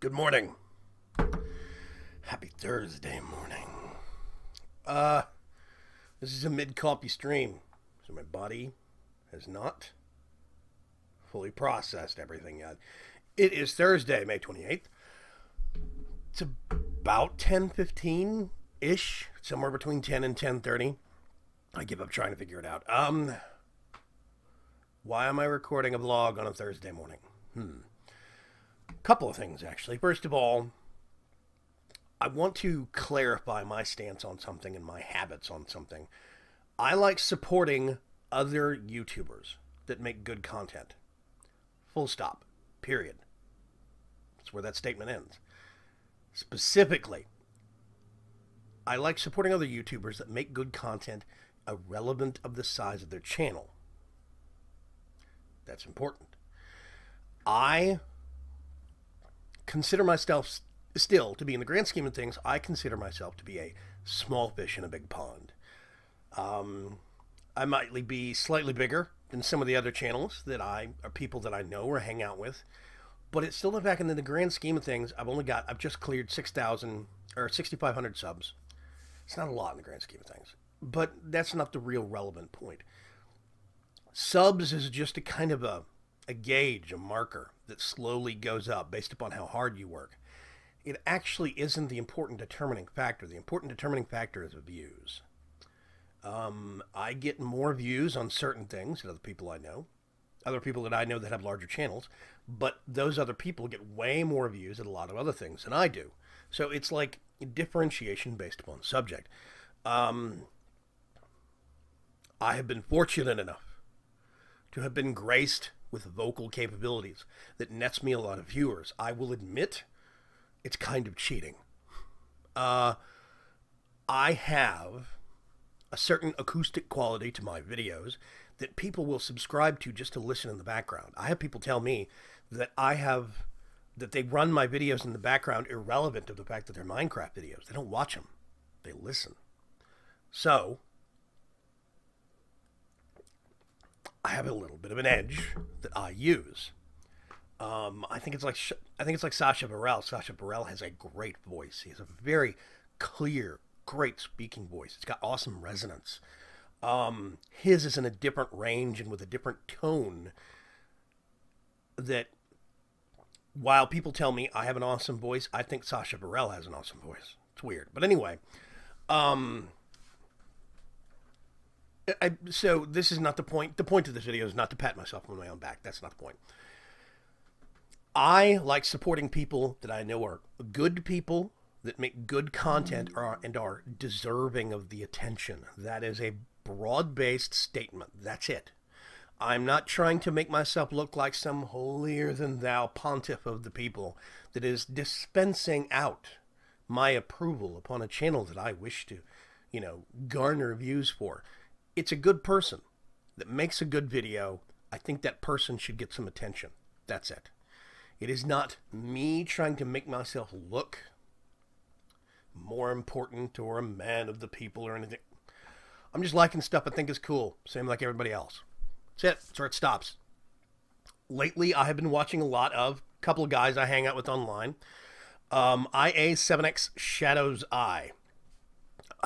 Good morning. Happy Thursday morning. This is a mid-coffee stream, so my body has not fully processed everything yet. It is Thursday, May 28th. It's about 10:15-ish, somewhere between 10 and 10:30. I give up trying to figure it out. Why am I recording a vlog on a Thursday morning? Couple of things, actually. First of all, I want to clarify my stance on something and my habits on something. I like supporting other YouTubers that make good content. Full stop. Period. That's where that statement ends. Specifically, I like supporting other YouTubers that make good content irrelevant of the size of their channel. That's important. I consider myself still to be, in the grand scheme of things, I consider myself to be a small fish in a big pond. I might be slightly bigger than some of the other channels that or people that I know or hang out with, but it's still the fact that in the grand scheme of things, I've just cleared 6,000 or 6,500 subs. It's not a lot in the grand scheme of things, but that's not the real relevant point. Subs is just a kind of a gauge, a marker that slowly goes up based upon how hard you work. It actually isn't the important determining factor. The important determining factor is the views. I get more views on certain things than other people I know. Other people that I know that have larger channels. But those other people get way more views at a lot of other things than I do. So it's like differentiation based upon subject. I have been fortunate enough to have been graced with vocal capabilities that nets me a lot of viewers. I will admit it's kind of cheating. I have a certain acoustic quality to my videos that people will subscribe to just to listen in the background. I have people tell me that that they run my videos in the background irrelevant of the fact that they're Minecraft videos. They don't watch them. They listen. So I have a little bit of an edge that I use. I think it's like Sacha Bareil. Sacha Bareil has a great voice. He has a very clear, great speaking voice. It's got awesome resonance. His is in a different range and with a different tone. That while people tell me I have an awesome voice, I think Sacha Bareil has an awesome voice. It's weird, but anyway. So this is not the point. The point of this video is not to pat myself on my own back. That's not the point. I like supporting people that I know are good people that make good content and are deserving of the attention. That is a broad-based statement. That's it. I'm not trying to make myself look like some holier-than-thou pontiff of the people that is dispensing out my approval upon a channel that I wish to, garner views for. It's a good person that makes a good video. I think that person should get some attention. That's it. It is not me trying to make myself look more important or a man of the people or anything. I'm just liking stuff I think is cool. Same like everybody else. That's it. That's where it stops. Lately, I have been watching a lot of a couple of guys I hang out with online. IA7X Shadow's Eye.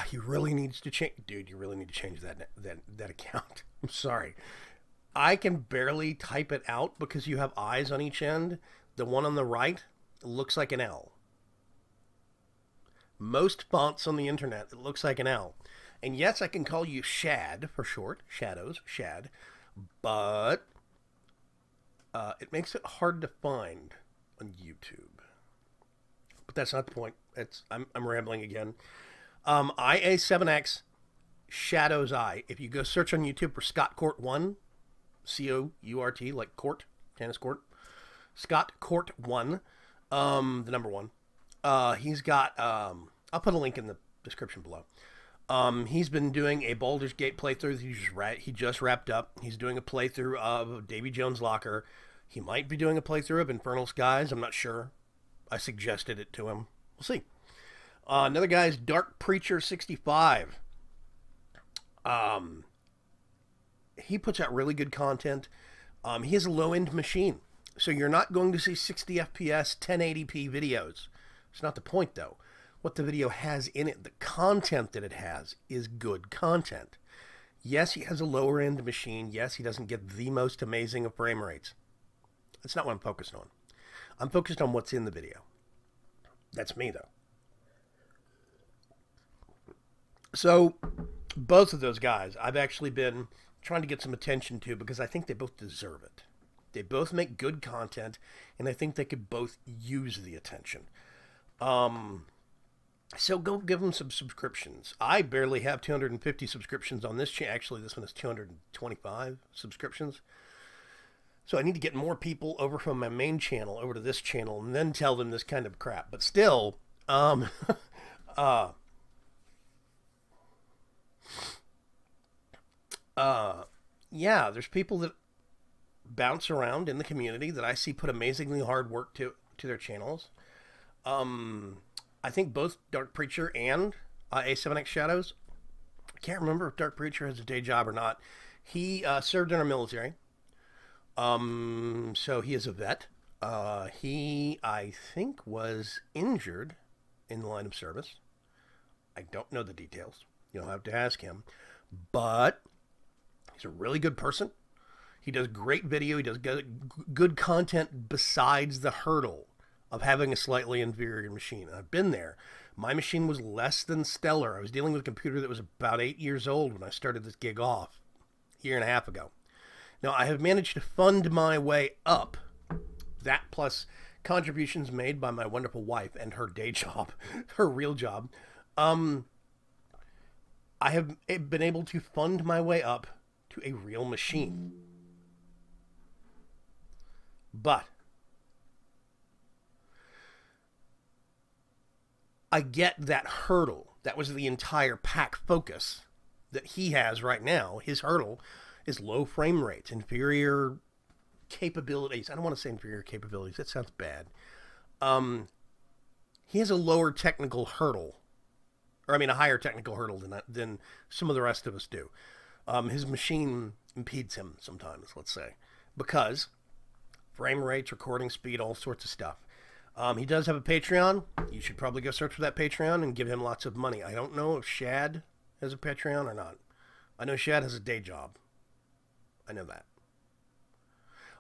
He really needs to change. Dude, you really need to change that account. I'm sorry. I can barely type it out because you have eyes on each end. The one on the right looks like an L. Most fonts on the internet, it looks like an L. And yes, I can call you Shad for short. Shadows, Shad. But it makes it hard to find on YouTube. But that's not the point. I'm rambling again. IA7X Shadow's Eye. If you go search on YouTube for Scott Court 1, C-O-U-R-T, like court, tennis court. Scott Court 1, the number 1. He's got, I'll put a link in the description below. He's been doing a Baldur's Gate playthrough. He just wrapped up. He's doing a playthrough of Davy Jones' Locker. He might be doing a playthrough of Infernal Skies. I'm not sure. I suggested it to him. We'll see. Another guy is Dark Preacher 65. He puts out really good content. He has a low-end machine. So you're not going to see 60 FPS, 1080p videos. It's not the point, though. What the video has in it, the content that it has, is good content. Yes, he has a lower-end machine. Yes, he doesn't get the most amazing of frame rates. That's not what I'm focused on. I'm focused on what's in the video. That's me, though. So, both of those guys, I've actually been trying to get some attention to because I think they both deserve it. They both make good content, and I think they could both use the attention. So go give them some subscriptions. I barely have 250 subscriptions on this channel. Actually, this one is 225 subscriptions. So I need to get more people over from my main channel over to this channel and then tell them this kind of crap. But still, yeah, there's people that bounce around in the community that I see put amazingly hard work to their channels. I think both Dark Preacher and A7X Shadows, I can't remember if Dark Preacher has a day job or not. He served in our military. So he is a vet. He, I think, was injured in the line of service. I don't know the details. You'll have to ask him. But he's a really good person. He does great video. He does good content besides the hurdle of having a slightly inferior machine. I've been there. My machine was less than stellar. I was dealing with a computer that was about 8 years old when I started this gig off a year and a half ago. Now, I have managed to fund my way up. That plus contributions made by my wonderful wife and her day job, her real job. I have been able to fund my way up to a real machine. But I get that hurdle. That was the entire pack focus that he has right now. His hurdle is low frame rates, inferior capabilities. I don't want to say inferior capabilities. That sounds bad. He has a lower technical hurdle. Or, I mean, a higher technical hurdle than some of the rest of us do. His machine impedes him sometimes, let's say. Because frame rates, recording speed, all sorts of stuff. He does have a Patreon. You should probably go search for that Patreon and give him lots of money. I don't know if Shad has a Patreon or not. I know Shad has a day job. I know that.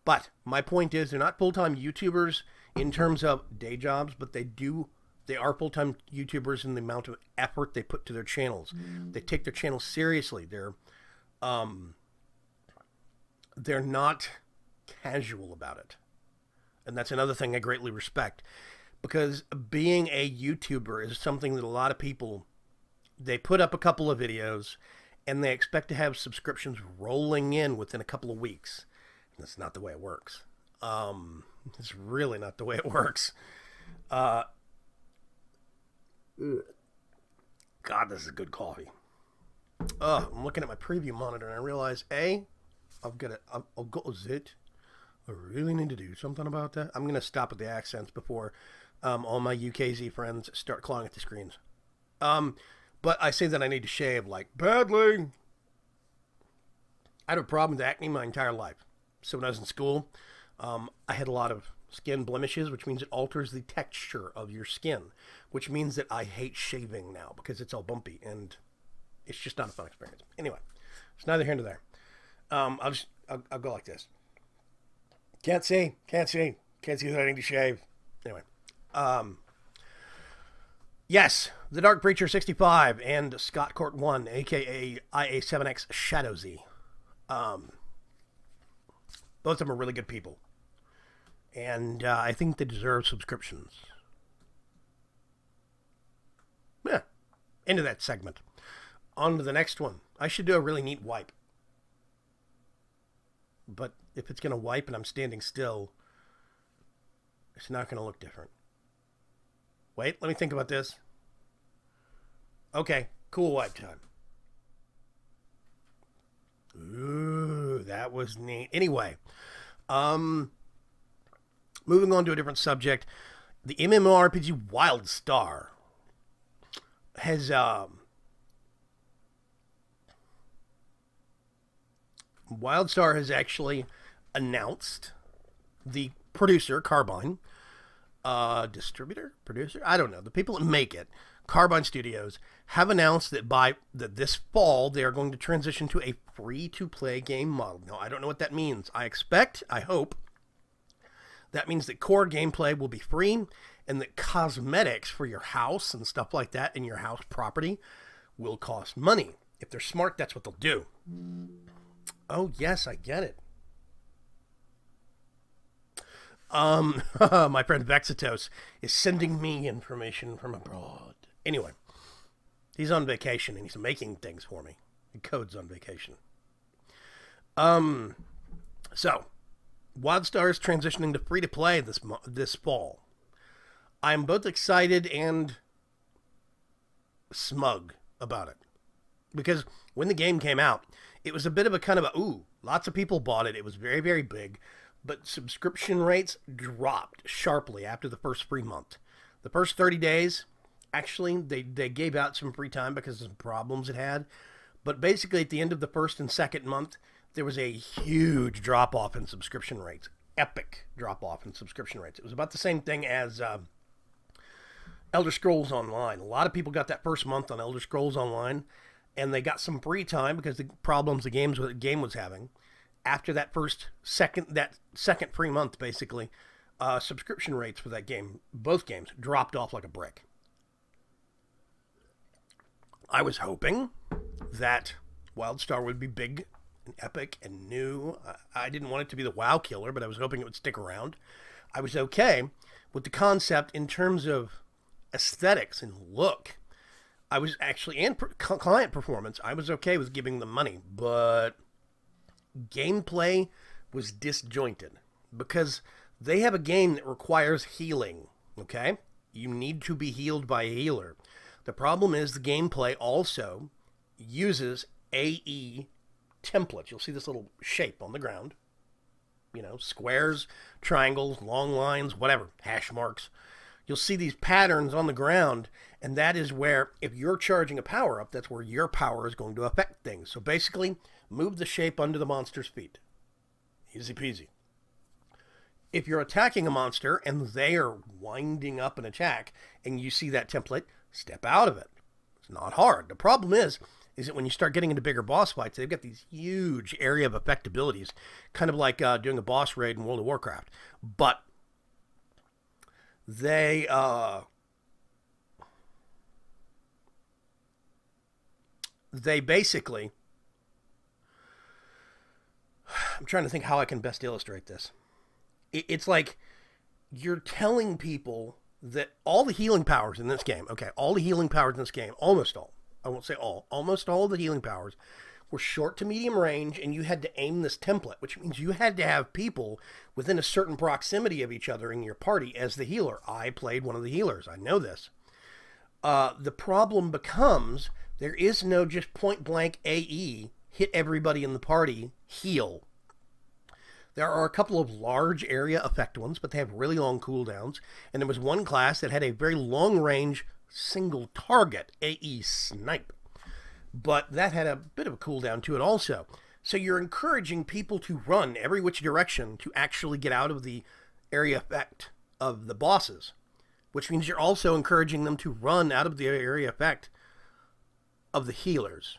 But my point is, they're not full-time YouTubers in terms of day jobs, but they are full-time YouTubers in the amount of effort they put to their channels. They take their channels seriously. They're not casual about it. And that's another thing I greatly respect. Because being a YouTuber is something that a lot of people, they put up a couple of videos and they expect to have subscriptions rolling in within a couple of weeks. And that's not the way it works. It's really not the way it works. God, this is good coffee. I'm looking at my preview monitor and I realize, I've got it. I really need to do something about that. I'm going to stop at the accents before all my UKZ friends start clawing at the screens. But I say that I need to shave, like, badly. I had a problem with acne my entire life. So when I was in school, I had a lot of skin blemishes, which means it alters the texture of your skin, which means that I hate shaving now because it's all bumpy, and it's just not a fun experience. Anyway, it's neither here nor there. I'll go like this. Can't see that I need to shave. Anyway, yes, the Dark Preacher 65 and Scott Court 1, aka IA7X Shadowzy. Both of them are really good people, and I think they deserve subscriptions. Yeah, into that segment. On to the next one. I should do a really neat wipe. But if it's going to wipe and I'm standing still, it's not going to look different. Wait, let me think about this. Okay, cool wipe time. Ooh, that was neat. Anyway, moving on to a different subject. The MMORPG WildStar has WildStar has actually announced the producer, Carbine, distributor, producer, I don't know, the people that make it, Carbine Studios, have announced that that this fall they are going to transition to a free-to-play game model. Now, I don't know what that means. I hope, that means that core gameplay will be free and that cosmetics for your house and stuff like that in your house property will cost money. If they're smart, that's what they'll do. Oh, yes, I get it. My friend Vexitos is sending me information from abroad. Anyway, he's on vacation and he's making things for me. He codes on vacation. So, WildStar is transitioning to free-to-play this fall. I'm both excited and smug about it. Because when the game came out, it was a bit of a kind of a, ooh, lots of people bought it. It was very, very big. But subscription rates dropped sharply after the first free month. The first 30 days, actually, they gave out some free time because of some problems it had. But basically, at the end of the first and second month, there was a huge drop-off in subscription rates. Epic drop-off in subscription rates. It was about the same thing as Elder Scrolls Online. A lot of people got that first month on Elder Scrolls Online, and they got some free time because the problems the game was having. After that second free month, basically, subscription rates for that game, both games, dropped off like a brick. I was hoping that WildStar would be big and epic and new. I didn't want it to be the WoW killer, but I was hoping it would stick around. I was okay with the concept in terms of aesthetics and look. I was actually, and client performance, I was okay with giving them money, but gameplay was disjointed because they have a game that requires healing, okay? You need to be healed by a healer. The problem is the gameplay also uses AE templates. You'll see this little shape on the ground. You know, squares, triangles, long lines, whatever, hash marks. You'll see these patterns on the ground, and that is where, if you're charging a power-up, that's where your power is going to affect things. So basically, move the shape under the monster's feet. Easy peasy. If you're attacking a monster and they are winding up an attack and you see that template, step out of it. It's not hard. The problem is that when you start getting into bigger boss fights, they've got these huge area of effect abilities, kind of like doing a boss raid in World of Warcraft. But they basically, I'm trying to think how I can best illustrate this. It's like you're telling people that all the healing powers in this game, okay, all the healing powers in this game, almost all, I won't say all, almost all of the healing powers were short to medium range, and you had to aim this template, which means you had to have people within a certain proximity of each other in your party as the healer. I played one of the healers. I know this. The problem becomes there is no just point-blank AE, hit everybody in the party, heal. There are a couple of large area effect ones, but they have really long cooldowns. And there was one class that had a very long-range single target AE snipe. But that had a bit of a cooldown to it also. So you're encouraging people to run every which direction to actually get out of the area effect of the bosses. Which means you're also encouraging them to run out of the area effect of the healers.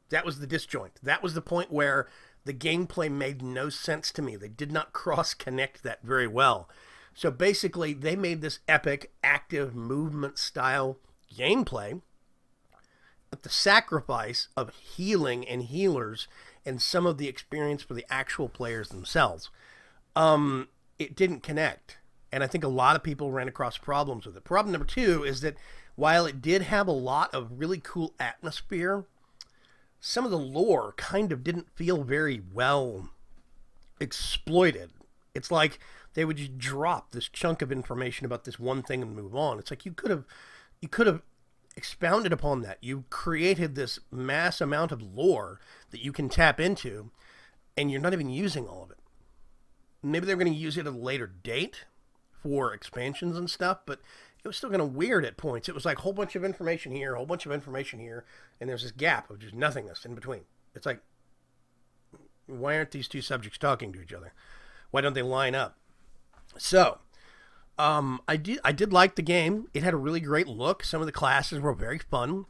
That was the disjoint. That was the point where the gameplay made no sense to me. They did not cross-connect that very well. So basically, they made this epic, active movement style gameplay at the sacrifice of healing and healers and some of the experience for the actual players themselves. It didn't connect. And I think a lot of people ran across problems with it. Problem number two is that while it did have a lot of really cool atmosphere, some of the lore kind of didn't feel very well exploited. It's like they would just drop this chunk of information about this one thing and move on. It's like you could have expounded upon that. You created this mass amount of lore that you can tap into, and you're not even using all of it. Maybe they're going to use it at a later date for expansions and stuff, but it was still kind of weird at points. It was like a whole bunch of information here, a whole bunch of information here, and there's this gap of just nothingness in between. It's like, why aren't these two subjects talking to each other? Why don't they line up? So, I did like the game. It had a really great look. Some of the classes were very fun.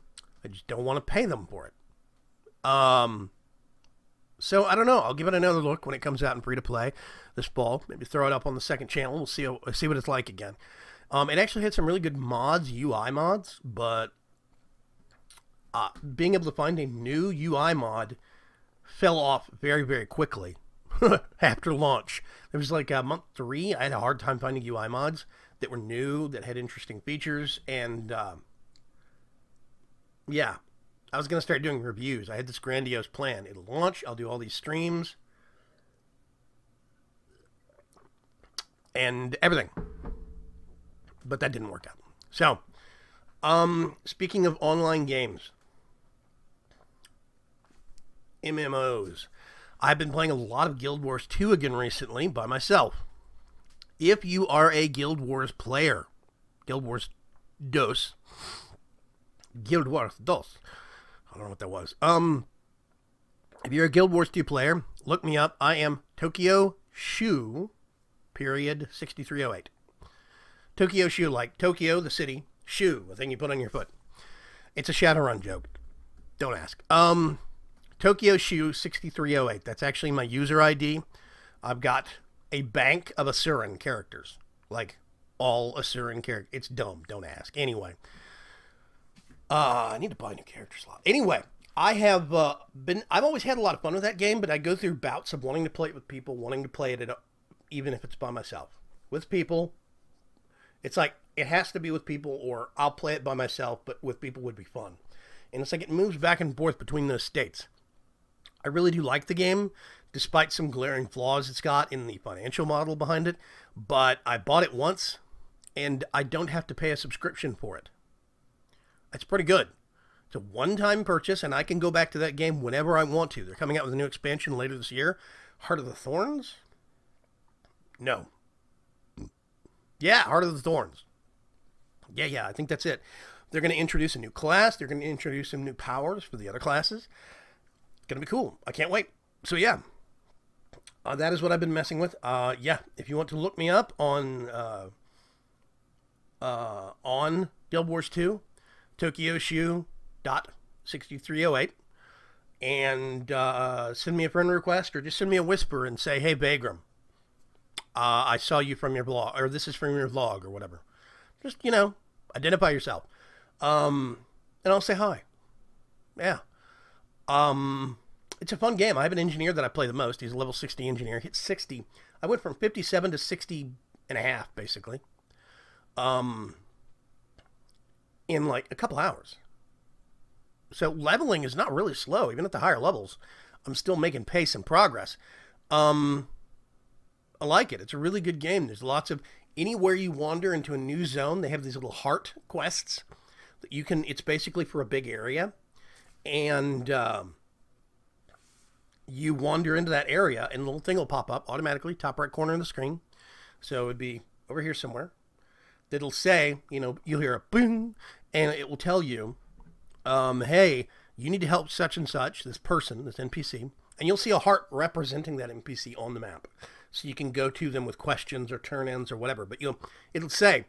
I just don't want to pay them for it. So I don't know. I'll give it another look when it comes out in free to play this fall. Maybe throw it up on the second channel. We'll see what it's like again. It actually had some really good mods, UI mods, but being able to find a new UI mod fell off very, very quickly after launch. There was like month 3. I had a hard time finding UI mods that were new, that had interesting features, and yeah. I was going to start doing reviews. I had this grandiose plan. It'll launch. I'll do all these streams. And everything. But that didn't work out. So, speaking of online games. MMOs. I've been playing a lot of Guild Wars 2 again recently by myself. If you are a Guild Wars player, Guild Wars 2, Guild Wars 2, I don't know what that was. If you're a Guild Wars 2 player, look me up. I am Tokyo Shu, period, 6308. Tokyo Shu, like Tokyo, the city, Shu, the thing you put on your foot. It's a Shadowrun joke. Don't ask. Tokyo Shu, 6308. That's actually my user ID. I've got a bank of Asuran characters. Like, all Asuran characters. It's dumb. Don't ask. Anyway. I need to buy a new character slot. Anyway, I've always had a lot of fun with that game, but I go through bouts of wanting to play it with people, wanting to play it even if it's by myself. With people, it's like, it has to be with people, or I'll play it by myself, but with people would be fun. And it's like it moves back and forth between those states. I really do like the game, despite some glaring flaws it's got in the financial model behind it, but I bought it once, and I don't have to pay a subscription for it. It's pretty good. It's a one-time purchase, and I can go back to that game whenever I want to. They're coming out with a new expansion later this year. Heart of the Thorns? No. Yeah, Heart of the Thorns. Yeah, I think that's it. They're going to introduce a new class. They're going to introduce some new powers for the other classes. It's going to be cool. I can't wait. So, yeah. That is what I've been messing with. Yeah, if you want to look me up on Guild Wars 2, TokyoShu.6308, and send me a friend request, or just send me a whisper and say, hey, Vaygrim, I saw you from your blog, or this is from your vlog, or whatever. Just, identify yourself. And I'll say hi. Yeah. It's a fun game. I have an engineer that I play the most. He's a level 60 engineer. Hit 60. I went from 57 to 60 and a half, basically. In like a couple hours. So leveling is not really slow. Even at the higher levels, I'm still making pace and progress. I like it. It's a really good game. There's lots of, anywhere you wander into a new zone, they have these little heart quests that you can, it's basically for a big area. And you wander into that area, and a little thing will pop up automatically, top right corner of the screen. So it would be over here somewhere. That'll say, you'll hear a boom, and it will tell you, hey, you need to help such and such, this person, this NPC, and you'll see a heart representing that NPC on the map. So you can go to them with questions or turn-ins or whatever. But it'll say,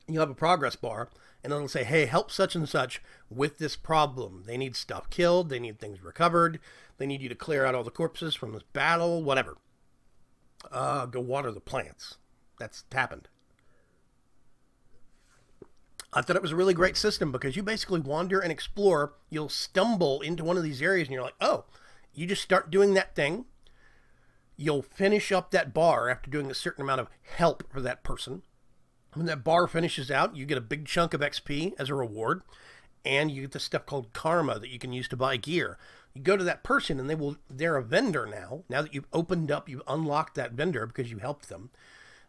you'll have a progress bar, and it'll say, hey, help such and such with this problem. They need stuff killed, they need things recovered, they need you to clear out all the corpses from this battle, whatever. Go water the plants. That's happened. I thought it was a really great system because you basically wander and explore. You'll stumble into one of these areas and you're like, oh, you just start doing that thing. You'll finish up that bar after doing a certain amount of help for that person. When that bar finishes out, you get a big chunk of XP as a reward, and you get this stuff called karma that you can use to buy gear. You go to that person and they're a vendor now. Now that you've opened up, you've unlocked that vendor because you helped them.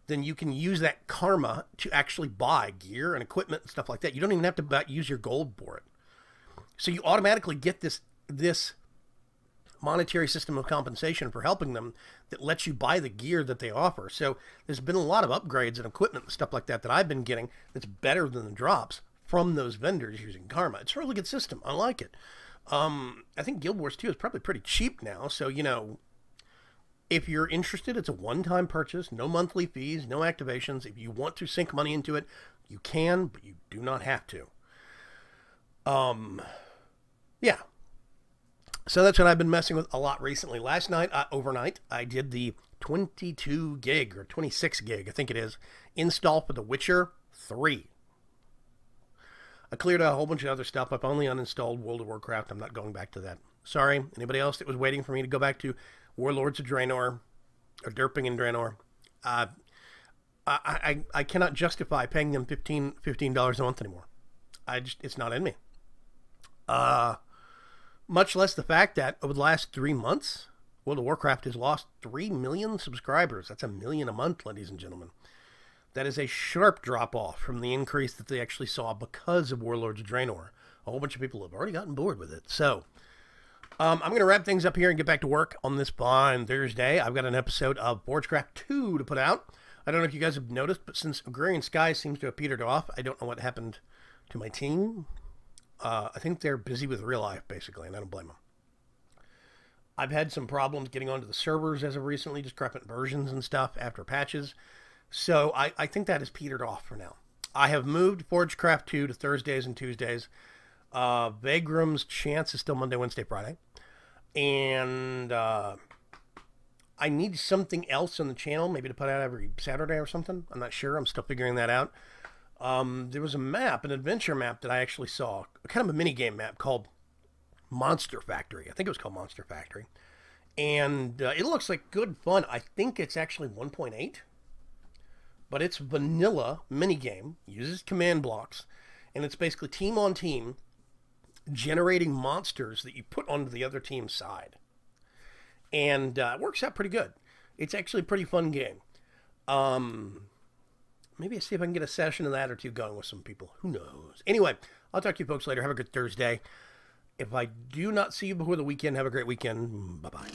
Then you can use that karma to actually buy gear and equipment and stuff like that. You don't even have to use your gold for it. So you automatically get this monetary system of compensation for helping them that lets you buy the gear that they offer. So there's been a lot of upgrades and equipment and stuff like that that I've been getting that's better than the drops from those vendors using karma. It's a really good system. I like it. I think Guild Wars 2 is probably pretty cheap now. So, If you're interested, it's a one-time purchase, no monthly fees, no activations. If you want to sink money into it, you can, but you do not have to. Yeah. So that's what I've been messing with a lot recently. Last night, overnight, I did the 22 gig or 26 gig, I think it is, install for The Witcher 3. I cleared out a whole bunch of other stuff. I've only uninstalled World of Warcraft. I'm not going back to that. Sorry, anybody else that was waiting for me to go back to Warlords of Draenor or Derping in Draenor. I cannot justify paying them $15 a month anymore. It's not in me. Much less the fact that over the last 3 months, World of Warcraft has lost 3 million subscribers. That's 1 million a month, ladies and gentlemen. That is a sharp drop-off from the increase that they actually saw because of Warlords of Draenor. A whole bunch of people have already gotten bored with it. So, I'm going to wrap things up here and get back to work on this fine Thursday. I've got an episode of Forgecraft 2 to put out. I don't know if you guys have noticed, but since Agrarian Sky seems to have petered off, I don't know what happened to my team. I think they're busy with real life, basically, and I don't blame them. I've had some problems getting onto the servers as of recently, discrepant versions and stuff after patches. So I think that has petered off for now. I have moved Forgecraft 2 to Thursdays and Tuesdays. Vaygrim's Chance is still Monday, Wednesday, Friday. And I need something else on the channel, maybe to put out every Saturday or something. I'm not sure. I'm still figuring that out. There was a map, an adventure map that I actually saw, kind of a mini game map called Monster Factory. I think it was called Monster Factory. And it looks like good fun. I think it's actually 1.8. But it's vanilla minigame, uses command blocks, and it's basically team on team generating monsters that you put onto the other team's side. And it works out pretty good. It's actually a pretty fun game. Maybe I see if I can get a session of that or two going with some people. Who knows? Anyway, I'll talk to you folks later. Have a good Thursday. If I do not see you before the weekend, have a great weekend. Bye-bye.